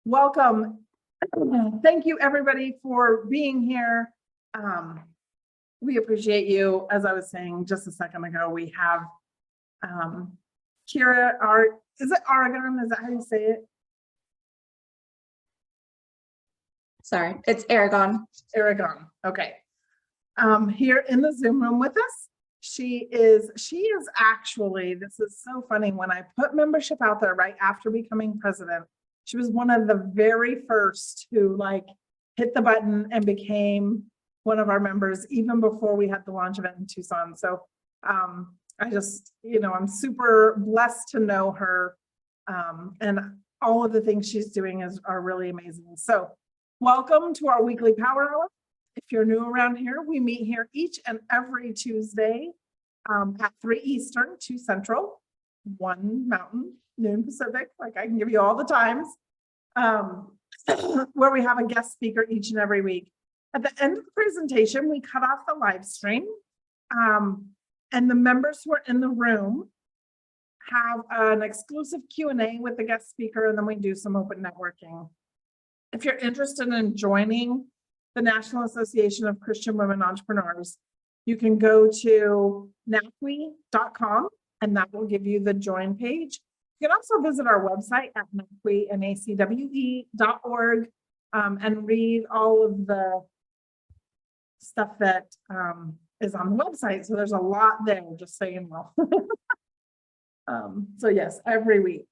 Welcome. Thank you everybody for being here. We appreciate you. As I was saying just a second ago, we have Kira, is it Aragon? Is that how you say it? Sorry, it's Aragon. Aragon. Okay. Here in the Zoom room with us. She is actually, this is so funny, when I put membership out there right after becoming president, she was one of the very first who hit the button and became one of our members even before we had the launch event in Tucson. So I just, I'm super blessed to know her, and all of the things she's doing are really amazing. So welcome to our weekly Power Hour. If you're new around here, we meet here each and every Tuesday at 3 Eastern, 2 Central, 1 Mountain, noon Pacific. I can give you all the times, where we have a guest speaker each and every week. At the end of the presentation, we cut off the live stream, and the members who are in the room have an exclusive Q&A with the guest speaker, and then we do some open networking. If you're interested in joining the National Association of Christian Women Entrepreneurs, you can go to NACWE.com and that will give you the join page. You can also visit our website at NACWE.org and read all of the stuff that is on the website. So there's a lot there, just so you know. So yes, every week.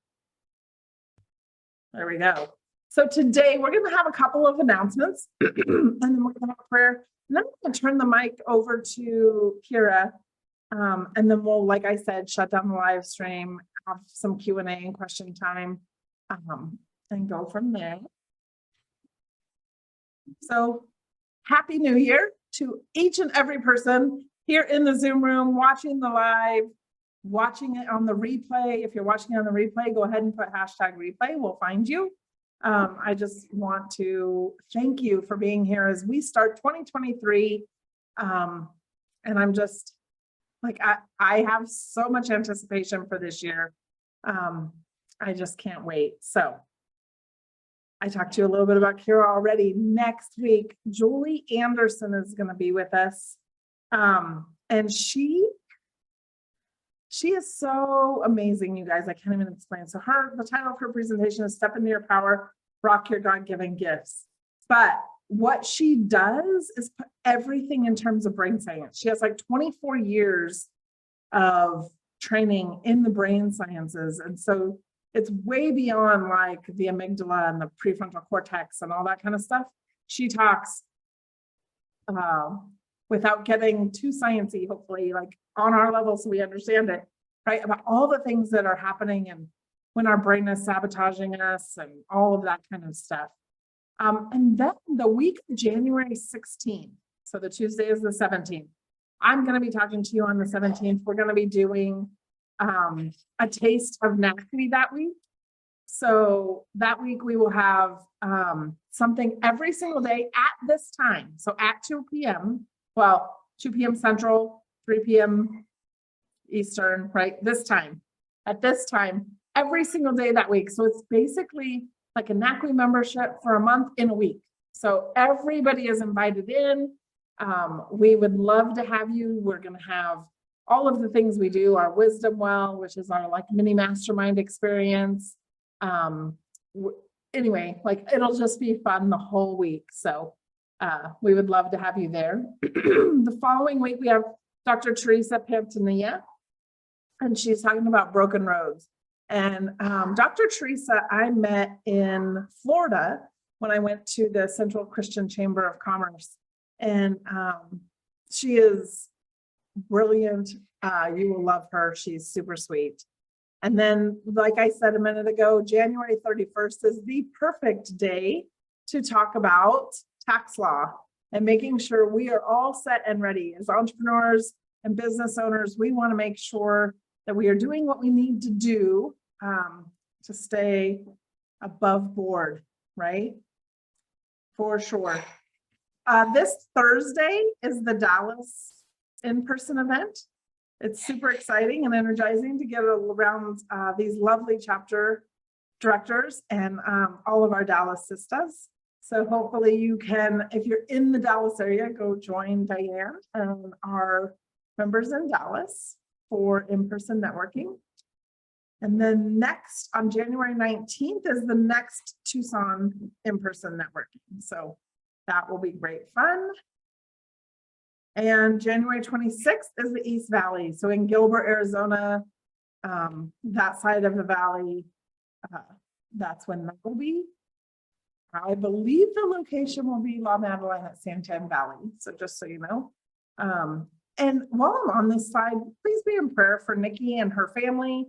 There we go. So today we're going to have a couple of announcements and then we're going to have a prayer. And then I'm going to turn the mic over to Kira. And then we'll, like I said, shut down the live stream, have some Q&A and question time, and go from there. So happy New Year to each and every person here in the Zoom room, watching the live, watching it on the replay. If you're watching on the replay, go ahead and put #replay. We'll find you. I just want to thank you for being here as we start 2023. And I'm just I have so much anticipation for this year. I just can't wait. So I talked to you a little bit about Kira already. Next week, Julie Anderson is going to be with us. And she is so amazing, you guys. I can't even explain. So the title of her presentation is Step Into Your Power, Rock Your God-Given Gifts. But what she does is put everything in terms of brain science. She has 24 years of training in the brain sciences. And so it's way beyond the amygdala and the prefrontal cortex and all that kind of stuff. She talks without getting too sciencey, hopefully, on our level so we understand it, right? About all the things that are happening and when our brain is sabotaging us and all of that kind of stuff. And then the week of January 16th, so the Tuesday is the 17th, I'm going to be talking to you on the 17th. We're going to be doing a taste of NACWE that week. So that week we will have something every single day at this time. So at 2 p.m., well, 2 p.m. Central, 3 p.m. Eastern, right? At this time, every single day that week. So it's basically like a NACWE membership for a month in a week. So everybody is invited in. We would love to have you. We're going to have all of the things we do, our Wisdom Well, which is our mini mastermind experience. Anyway, it'll just be fun the whole week. So we would love to have you there. The following week, we have Dr. Teresa Pantanilla, and she's talking about broken roads. And Dr. Teresa, I met in Florida when I went to the Central Christian Chamber of Commerce. And she is brilliant. You will love her. She's super sweet. And then, like I said a minute ago, January 31st is the perfect day to talk about tax law and making sure we are all set and ready. As entrepreneurs and business owners, we want to make sure that we are doing what we need to do to stay above board, right? For sure. This Thursday is the Dallas in-person event. It's super exciting and energizing to get around these lovely chapter directors and all of our Dallas sisters. So hopefully you can, if you're in the Dallas area, go join Diane and our members in Dallas for in-person networking. And then next on January 19th is the next Tucson in-person networking. So that will be great fun. And January 26th is the East Valley. So in Gilbert, Arizona, that side of the valley, that's when that will be. I believe the location will be La Madeline at Santan Valley. So just so you know. And while I'm on this side, please be in prayer for Nikki and her family.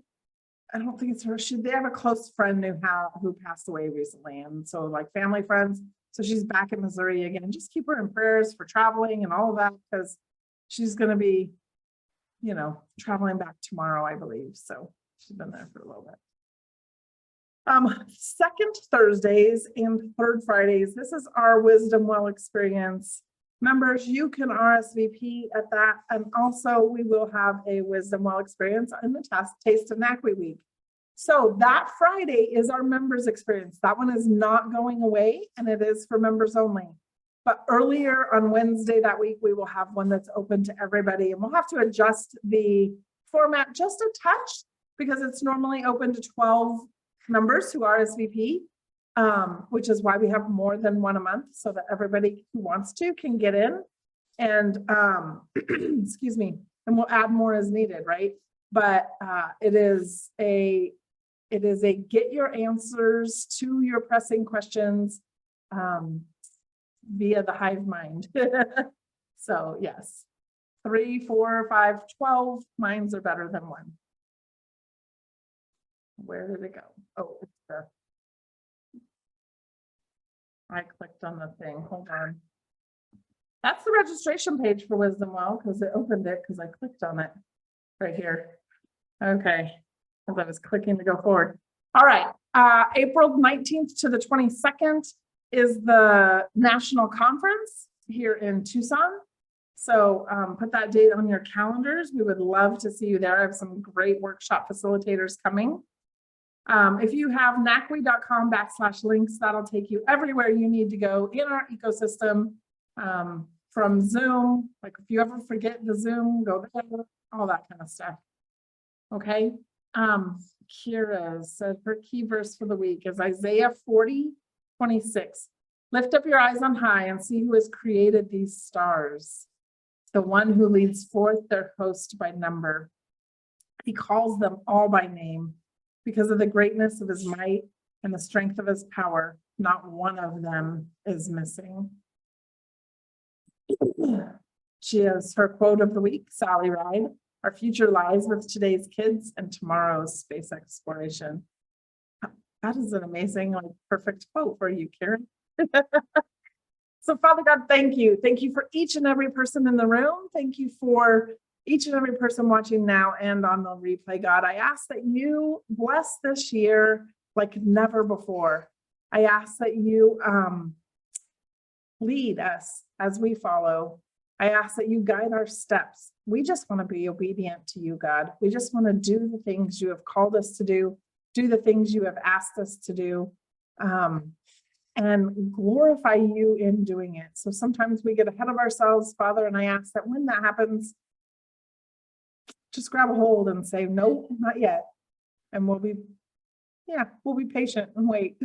I don't think it's her. They have a close friend who passed away recently. And so like family friends. So she's back in Missouri again. Just keep her in prayers for traveling and all of that, because she's going to be, you know, traveling back tomorrow, I believe. So she's been there for a little bit. Second Thursdays and third Fridays. This is our Wisdom Well experience. Members, you can RSVP at that. And also we will have a Wisdom Well experience in the Taste of NACWE week. So that Friday is our members experience. That one is not going away and it is for members only. But earlier on Wednesday that week, we will have one that's open to everybody, and we'll have to adjust the format just a touch because it's normally open to 12 members who RSVP, which is why we have more than one a month so that everybody who wants to can get in. And excuse me, and we'll add more as needed, right? But it is a get your answers to your pressing questions via the hive mind. So yes, 3, 4, 5, 12 minds are better than one. Where did it go? Oh, it's there. I clicked on the thing. Hold on. That's the registration page for Wisdom Well because it opened it because I clicked on it right here. Okay, as I was clicking to go forward. All right, April 19th to the 22nd is the national conference here in Tucson. So put that date on your calendars. We would love to see you there. I have some great workshop facilitators coming. If you have NACWE.com/links, that'll take you everywhere you need to go in our ecosystem, from Zoom. Like if you ever forget the Zoom, go there, all that kind of stuff. Okay. Kira said her key verse for the week is Isaiah 40:26. Lift up your eyes on high and see who has created these stars. The one who leads forth their host by number. He calls them all by name. Because of the greatness of his might and the strength of his power, not one of them is missing. She has her quote of the week, Sally Ride. Our future lies with today's kids and tomorrow's space exploration. That is an amazing, like, perfect quote for you, Karen. So Father God, thank you. Thank you for each and every person in the room. Thank you for each and every person watching now and on the replay. God, I ask that you bless this year like never before. I ask that you lead us as we follow. I ask that you guide our steps. We just want to be obedient to you, God. We just want to do the things you have called us to do the things you have asked us to do, and glorify you in doing it. So sometimes we get ahead of ourselves, Father, and I ask that when that happens, just grab a hold and say, no, not yet. And we'll be patient and wait.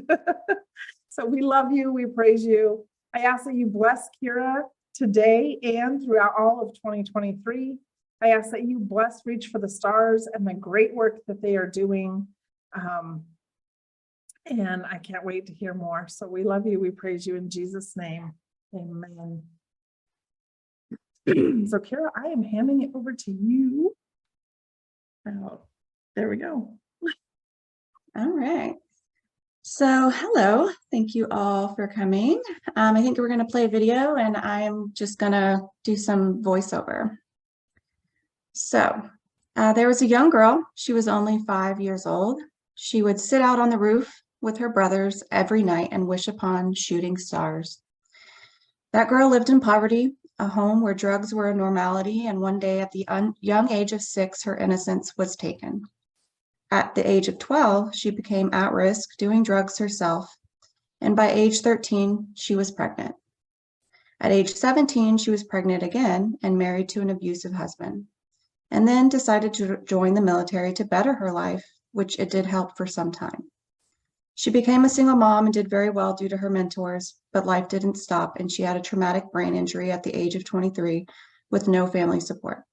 So we love you. We praise you. I ask that you bless Kira today and throughout all of 2023. I ask that you bless Reach for the Stars and the great work that they are doing. And I can't wait to hear more. So we love you. We praise you in Jesus' name. Amen. So Kira, I am handing it over to you. Oh, there we go. All right. So hello, thank you all for coming. I think we're going to play a video and I'm just going to do some voiceover. So there was a young girl. She was only 5 years old. She would sit out on the roof with her brothers every night and wish upon shooting stars. That girl lived in poverty, a home where drugs were a normality, and one day at the young age of 6, her innocence was taken. At the age of 12, she became at risk doing drugs herself, and by age 13, she was pregnant. At age 17, she was pregnant again and married to an abusive husband, and then decided to join the military to better her life, which it did help for some time. She became a single mom and did very well due to her mentors, but life didn't stop, and she had a traumatic brain injury at the age of 23 with no family support,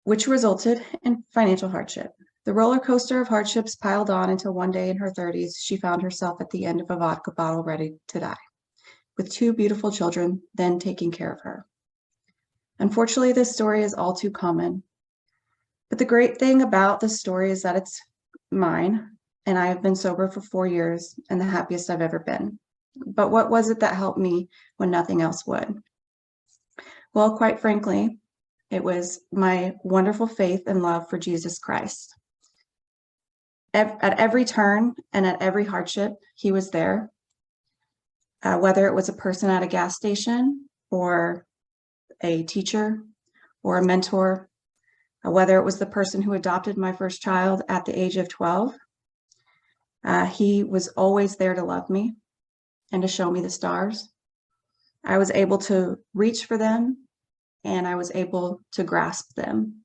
which resulted in financial hardship. The roller coaster of hardships piled on until one day in her 30s, she found herself at the end of a vodka bottle ready to die, with two beautiful children then taking care of her. Unfortunately, this story is all too common. But the great thing about this story is that it's mine, and I have been sober for 4 years and the happiest I've ever been. But what was it that helped me when nothing else would? Well, quite frankly, it was my wonderful faith and love for Jesus Christ. At every turn and at every hardship, he was there. Whether it was a person at a gas station or a teacher or a mentor, whether it was the person who adopted my first child at the age of 12, he was always there to love me and to show me the stars. I was able to reach for them and I was able to grasp them.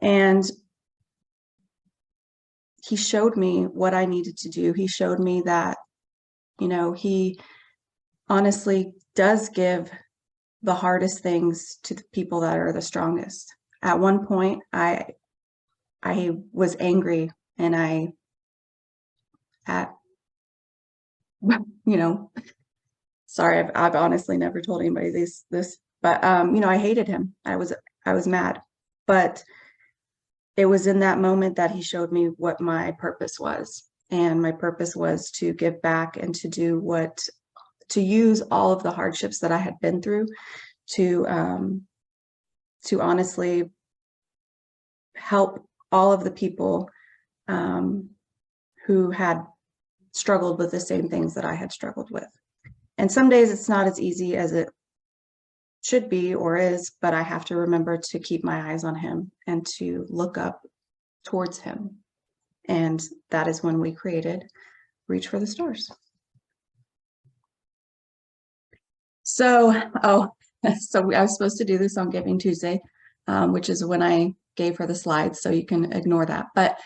And he showed me what I needed to do. He showed me that, he honestly does give the hardest things to the people that are the strongest. At one point, I was angry and sorry, I've honestly never told anybody this, but I hated him. I was mad, but it was in that moment that he showed me what my purpose was. And my purpose was to give back and to use all of the hardships that I had been through to honestly help all of the people who had struggled with the same things that I had struggled with. And some days it's not as easy as it should be or is, but I have to remember to keep my eyes on him and to look up towards him. And that is when we created Reach for the Stars. So I was supposed to do this on Giving Tuesday, which is when I gave her the slides, so you can ignore that. But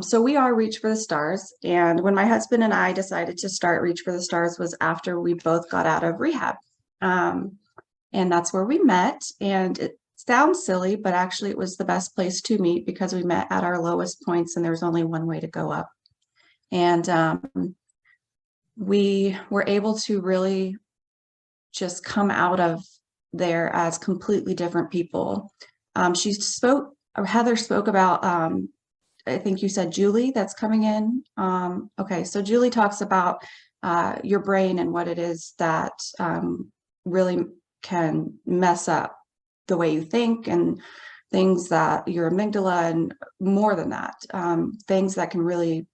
so we are Reach for the Stars. And when my husband and I decided to start Reach for the Stars was after we both got out of rehab. And that's where we met. And it sounds silly, but actually it was the best place to meet because we met at our lowest points and there was only one way to go up. And we were able to really just come out of there as completely different people. Heather spoke about, I think you said Julie that's coming in. Okay, so Julie talks about your brain and what it is that really can mess up the way you think and things that your amygdala and more than that, things that can really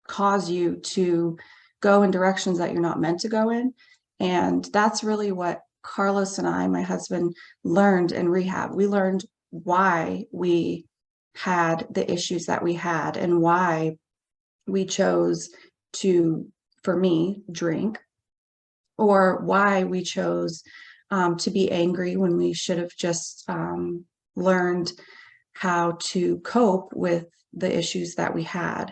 cause you to go in directions that you're not meant to go in. And that's really what Carlos and I, my husband, learned in rehab. We learned why we had the issues that we had and why we chose to, for me, drink, or why we chose to be angry when we should have just learned how to cope with the issues that we had,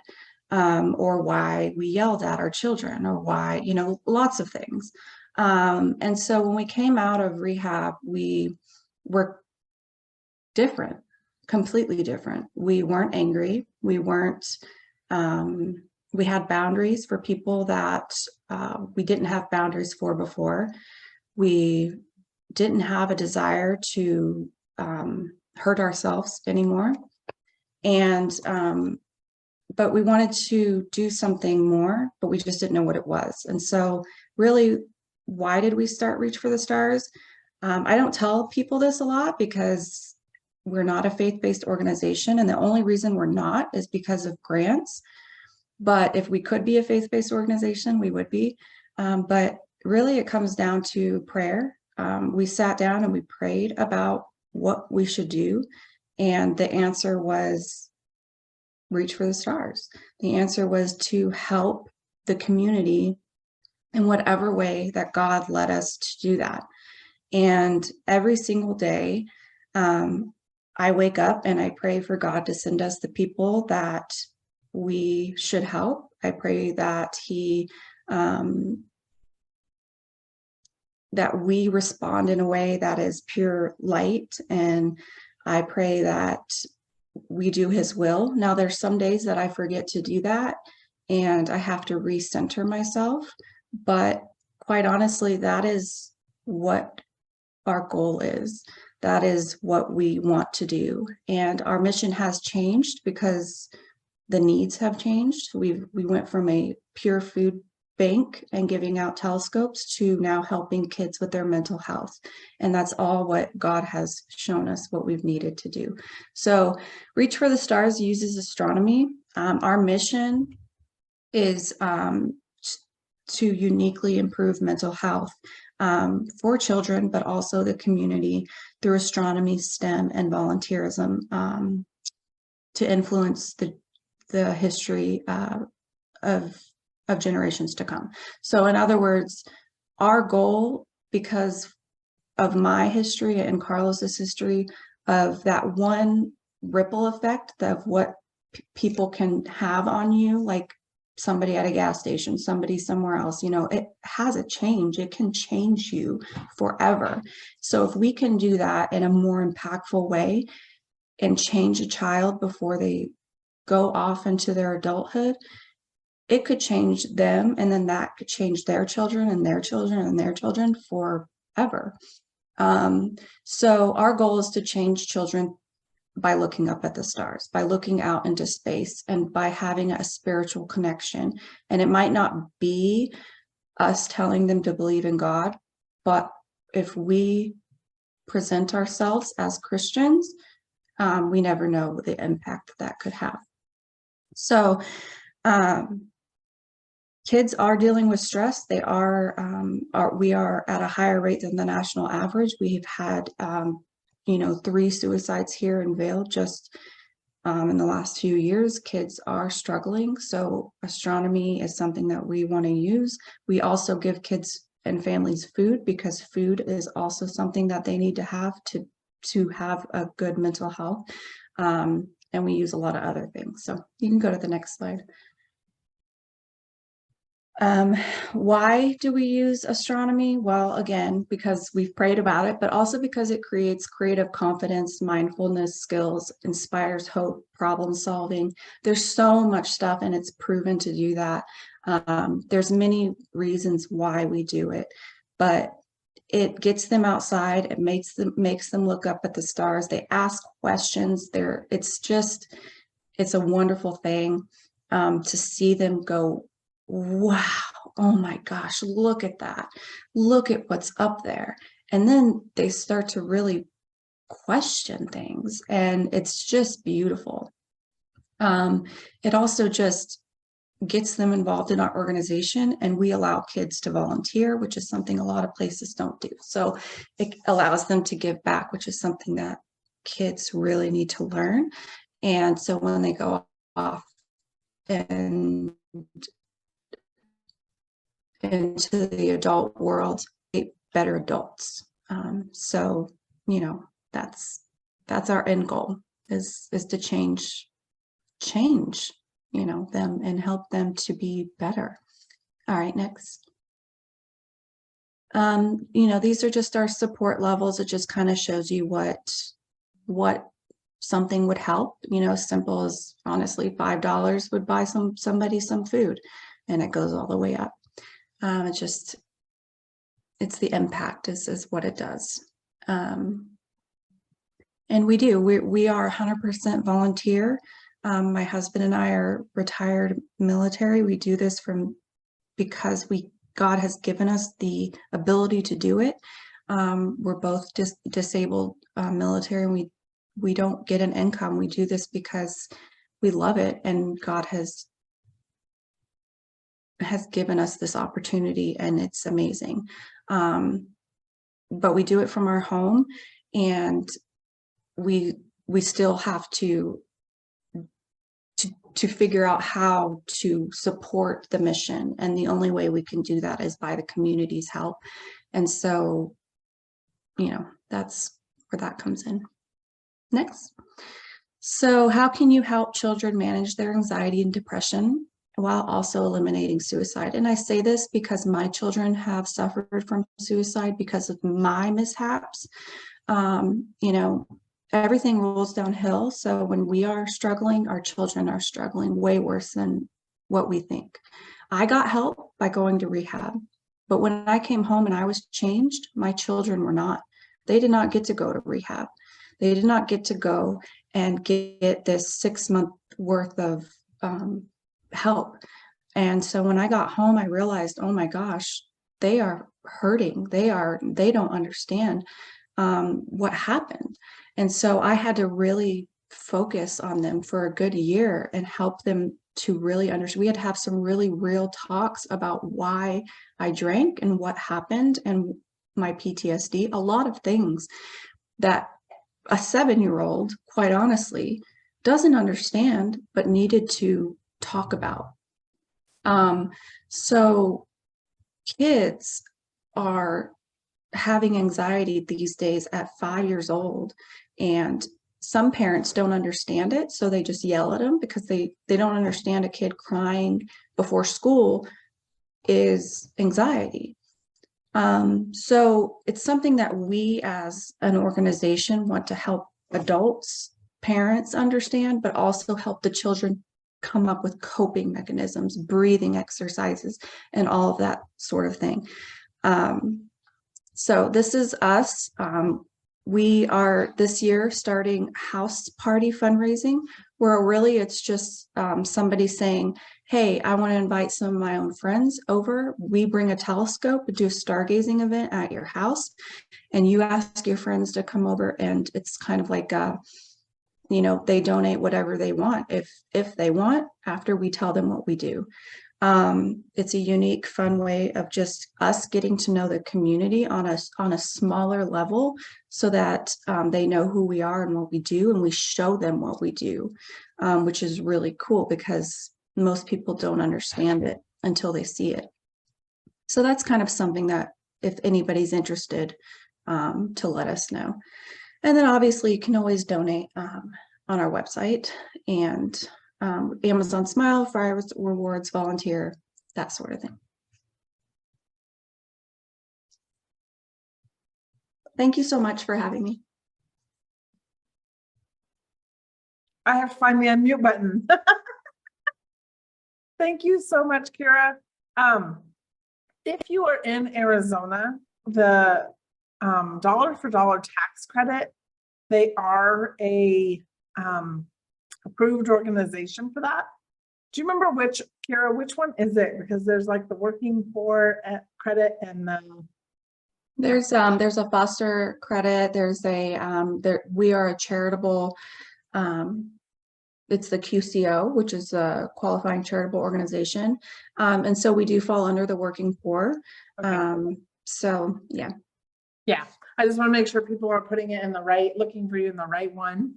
or why we yelled at our children, or why, lots of things. And so when we came out of rehab, we were different, completely different. We weren't angry. We weren't, we had boundaries for people that we didn't have boundaries for before. We didn't have a desire to hurt ourselves anymore. And, but we wanted to do something more, but we just didn't know what it was. And so really, why did we start Reach for the Stars? I don't tell people this a lot because we're not a faith-based organization. And the only reason we're not is because of grants. But if we could be a faith-based organization, we would be. But really, it comes down to prayer. We sat down and we prayed about what we should do. And the answer was reach for the stars? The answer was to help the community in whatever way that God led us to do that. And every single day, I wake up and I pray for God to send us the people that we should help. I pray that that we respond in a way that is pure light. And I pray that we do his will. Now, there's some days that I forget to do that and I have to recenter myself. But quite honestly, that is what our goal is. That is what we want to do. And our mission has changed because the needs have changed. We went from a pure food bank and giving out telescopes to now helping kids with their mental health. And that's all what God has shown us what we've needed to do. So Reach for the Stars uses astronomy. Our mission is to uniquely improve mental health for children, but also the community through astronomy, STEM, and volunteerism to influence the history of generations to come. So in other words, our goal, because of my history and Carlos's history, of that one ripple effect of what people can have on you, like somebody at a gas station, somebody somewhere else, it has a change. It can change you forever. So if we can do that in a more impactful way and change a child before they go off into their adulthood, it could change them, and then that could change their children and their children and their children forever. So our goal is to change children by looking up at the stars, by looking out into space, and by having a spiritual connection. And it might not be us telling them to believe in God, but if we present ourselves as Christians, we never know the impact that could have. So kids are dealing with stress. We are at a higher rate than the national average. We've had 3 suicides here in Vail just in the last few years. Kids are struggling. So astronomy is something that we want to use. We also give kids and families food, because food is also something that they need to have to have a good mental health. And we use a lot of other things. So you can go to the next slide. Why do we use astronomy? Well, again, because we've prayed about it, but also because it creates creative confidence, mindfulness skills, inspires hope, problem solving. There's so much stuff, and it's proven to do that. There's many reasons why we do it, but it gets them outside. It makes them look up at the stars. They ask questions. It's a wonderful thing to see them go, wow, oh my gosh, look at that. Look at what's up there. And then they start to really question things, and it's just beautiful. It also just gets them involved in our organization, and we allow kids to volunteer, which is something a lot of places don't do. So it allows them to give back, which is something that kids really need to learn. And so when they go off and into the adult world, better adults. So that's our end goal, is to change them and help them to be better. All right, next. These are just our support levels. It just kind of shows you what something would help. As simple as, honestly, $5 would buy somebody some food, and it goes all the way up. It's the impact is what it does. And we are 100% volunteer. My husband and I are retired military. We do this because God has given us the ability to do it. We're both disabled military, and we don't get an income. We do this because we love it, and God has given us this opportunity, and it's amazing. But we do it from our home, and we still have to to figure out how to support the mission. And the only way we can do that is by the community's help. And so, that's where that comes in. Next. So how can you help children manage their anxiety and depression while also eliminating suicide? And I say this because my children have suffered from suicide because of my mishaps. Everything rolls downhill. So when we are struggling, our children are struggling way worse than what we think. I got help by going to rehab, but when I came home and I was changed, my children were not. They did not get to go to rehab. They did not get to go and get this 6-month worth of help. And so when I got home, I realized, oh my gosh, they are hurting. They don't understand what happened. And so I had to really focus on them for a good year and help them to really understand. We had to have some really real talks about why I drank and what happened and my PTSD, a lot of things that a 7-year-old, quite honestly, doesn't understand, but needed to talk about. So kids are having anxiety these days at 5 years old, and some parents don't understand it, so they just yell at them because they don't understand a kid crying before school is anxiety. So it's something that we as an organization want to help adults, parents understand, but also help the children come up with coping mechanisms, breathing exercises, and all of that sort of thing. So this is us. We are this year starting house party fundraising, where really it's just somebody saying, hey, I want to invite some of my own friends over. We bring a telescope and do a stargazing event at your house, and you ask your friends to come over, and it's kind of like they donate whatever they want if they want, after we tell them what we do. It's a unique, fun way of just us getting to know the community on a smaller level, so that they know who we are and what we do, and we show them what we do, which is really cool because most people don't understand it until they see it. So that's kind of something that if anybody's interested, to let us know. And then obviously you can always donate on our website, and Amazon Smile, Fire Rewards, volunteer, that sort of thing. Thank you so much for having me. I have to find the unmute button. Thank you so much, Kira. If you are in Arizona, the dollar for dollar tax credit, they are a approved organization for that. Do you remember which one is it? Because there's like the working poor credit and the there's a foster credit. There's a we are a charitable, it's the QCO, which is a qualifying charitable organization, and so we do fall under the working poor. Okay. So yeah. I just want to make sure people are putting it in the right, looking for you in the right one.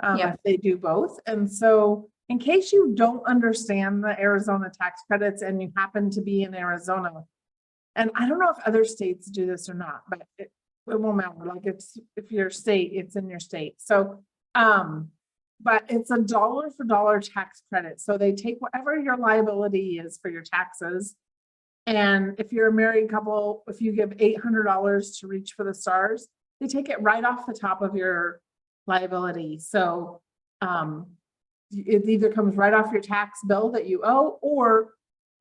If they do both. And so in case you don't understand the Arizona tax credits and you happen to be in Arizona, and I don't know if other states do this or not, but it won't matter. Like if your state, it's in your state. So, but it's a dollar for dollar tax credit. So they take whatever your liability is for your taxes. And if you're a married couple, if you give $800 to reach for the stars, they take it right off the top of your liability. So it either comes right off your tax bill that you owe or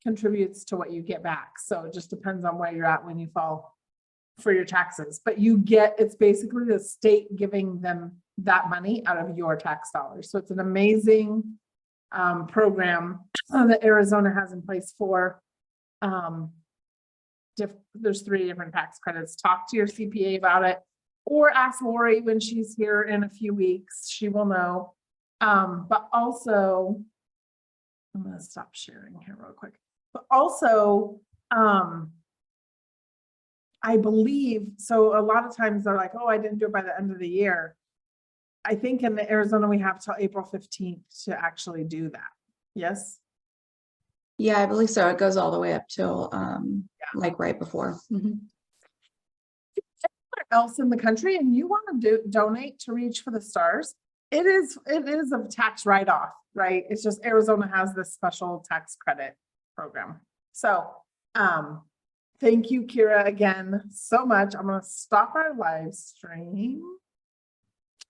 contributes to what you get back. So it just depends on where you're at when you fall for your taxes. But you get, it's basically the state giving them that money out of your tax dollars. So it's an amazing program that Arizona has in place for there's 3 different tax credits. Talk to your CPA about it, or ask Lori when she's here in a few weeks. She will know. But also, I'm going to stop sharing here real quick. But also, I believe, so a lot of times they're like, oh, I didn't do it by the end of the year. I think in Arizona, we have till April 15th to actually do that. Yes? Yeah, I believe so. It goes all the way up till like right before. Mhm. Else in the country and you want to donate to Reach for the Stars, it is a tax write-off, right? It's just Arizona has this special tax credit program. So thank you, Kira, again so much. I'm going to stop our live stream.